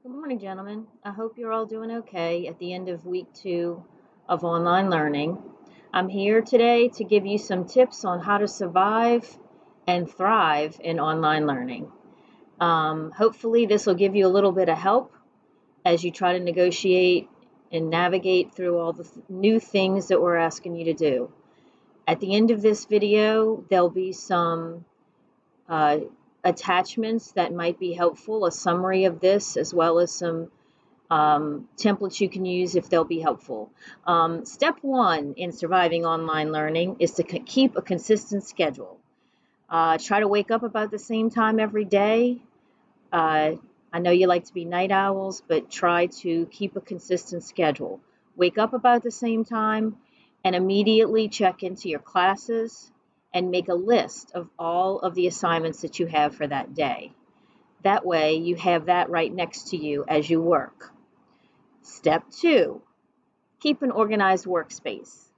Good morning, gentlemen. I hope you're all doing okay at the end of week 2 of online learning. I'm here today to give you some tips on how to survive and thrive in online learning. Hopefully, this will give you a little bit of help as you try to negotiate and navigate through all the new things that we're asking you to do. At the end of this video, there'll be some uh, attachments that might be helpful, a summary of this, as well as some templates you can use if they'll be helpful. Step 1 in surviving online learning is to keep a consistent schedule. Try to wake up about the same time every day. I know you like to be night owls, but try to keep a consistent schedule. Wake up about the same time and immediately check into your classes and make a list of all of the assignments that you have for that day. That way you have that right next to you as you work. Step 2, keep an organized workspace.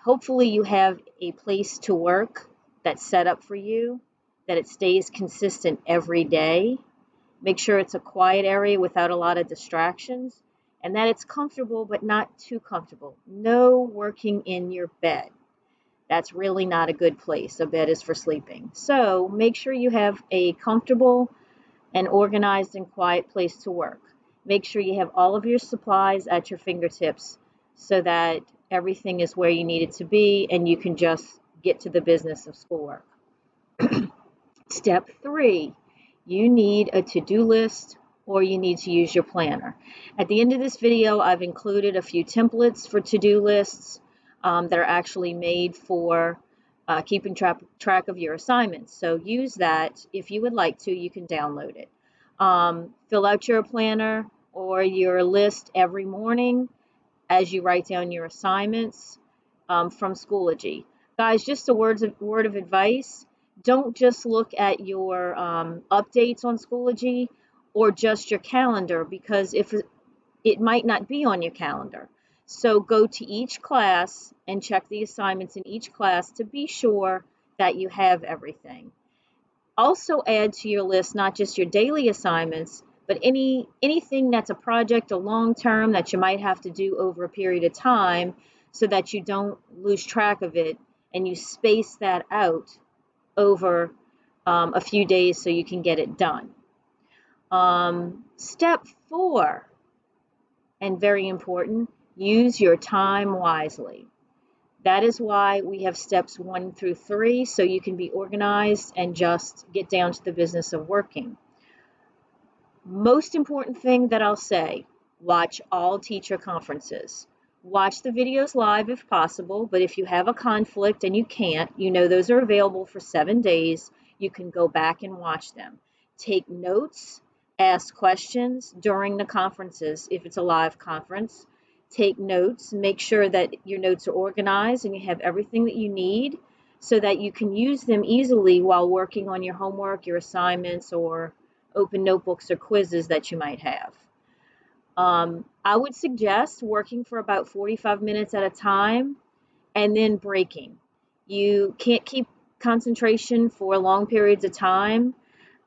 Hopefully you have a place to work that's set up for you, that it stays consistent every day. Make sure it's a quiet area without a lot of distractions, and that it's comfortable but not too comfortable. No working in your bed. That's really not a good place. A bed is for sleeping. So make sure you have a comfortable and organized and quiet place to work. Make sure you have all of your supplies at your fingertips so that everything is where you need it to be and you can just get to the business of schoolwork. Step 3, you need a to-do list or you need to use your planner. At the end of this video, I've included a few templates for to-do lists that are actually made for keeping track of your assignments. So use that. If you would like to, you can download it. Fill out your planner or your list every morning as you write down your assignments from Schoology. Guys, just a word of advice. Don't just look at your updates on Schoology or just your calendar, because if it might not be on your calendar. So go to each class and check the assignments in each class to be sure that you have everything. Also add to your list not just your daily assignments, but anything that's a project, a long term that you might have to do over a period of time so that you don't lose track of it and you space that out over a few days so you can get it done. Step 4, and very important, use your time wisely. That is why we have steps 1 through 3, so you can be organized and just get down to the business of working. Most important thing that I'll say, watch all teacher conferences. Watch the videos live if possible, but if you have a conflict and you can't, you know those are available for 7 days. You can go back and watch them. Take notes, ask questions during the conferences if it's a live conference. Take notes, make sure that your notes are organized and you have everything that you need so that you can use them easily while working on your homework, your assignments, or open notebooks or quizzes that you might have. I would suggest working for about 45 minutes at a time and then breaking. You can't keep concentration for long periods of time,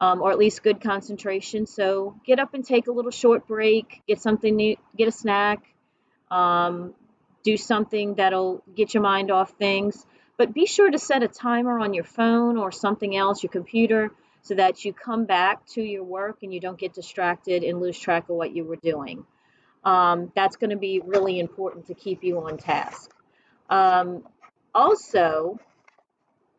or at least good concentration. So get up and take a little short break, get something new, get a snack, do something that'll get your mind off things. But be sure to set a timer on your phone or something else, your computer, so that you come back to your work and you don't get distracted and lose track of what you were doing. That's going to be really important to keep you on task. Also,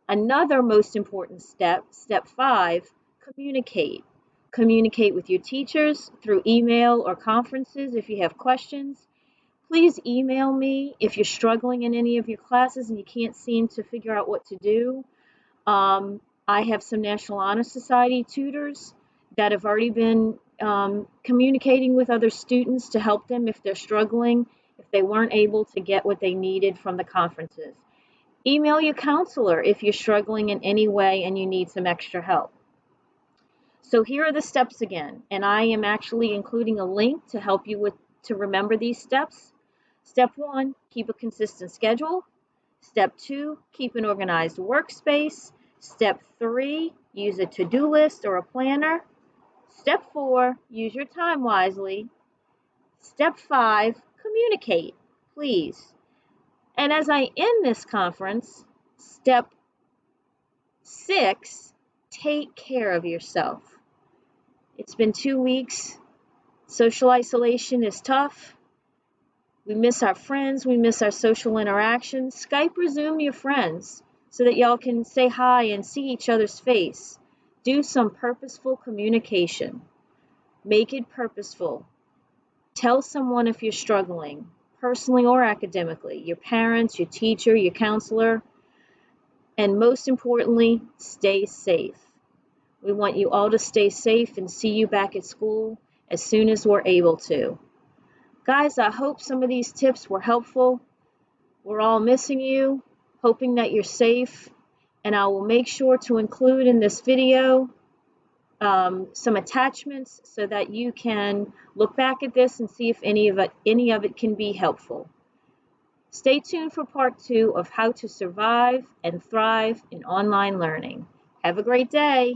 another most important step, step 5, communicate. Communicate with your teachers through email or conferences if you have questions. Please email me if you're struggling in any of your classes and you can't seem to figure out what to do. I have some National Honor Society tutors that have already been communicating with other students to help them if they're struggling, if they weren't able to get what they needed from the conferences. Email your counselor if you're struggling in any way and you need some extra help. So here are the steps again, and I am actually including a link to help you to remember these steps. Step 1, keep a consistent schedule. Step 2, keep an organized workspace. Step 3, use a to-do list or a planner. Step 4, use your time wisely. Step 5, communicate, please. And as I end this conference, step 6, take care of yourself. It's been 2 weeks. Social isolation is tough. We miss our friends. We miss our social interactions. Skype or Zoom your friends so that y'all can say hi and see each other's face. Do some purposeful communication. Make it purposeful. Tell someone if you're struggling, personally or academically, your parents, your teacher, your counselor, and most importantly, stay safe. We want you all to stay safe and see you back at school as soon as we're able to. Guys, I hope some of these tips were helpful. We're all missing you, hoping that you're safe, and I will make sure to include in this video some attachments so that you can look back at this and see if any of it can be helpful. Stay tuned for part 2 of how to survive and thrive in online learning. Have a great day.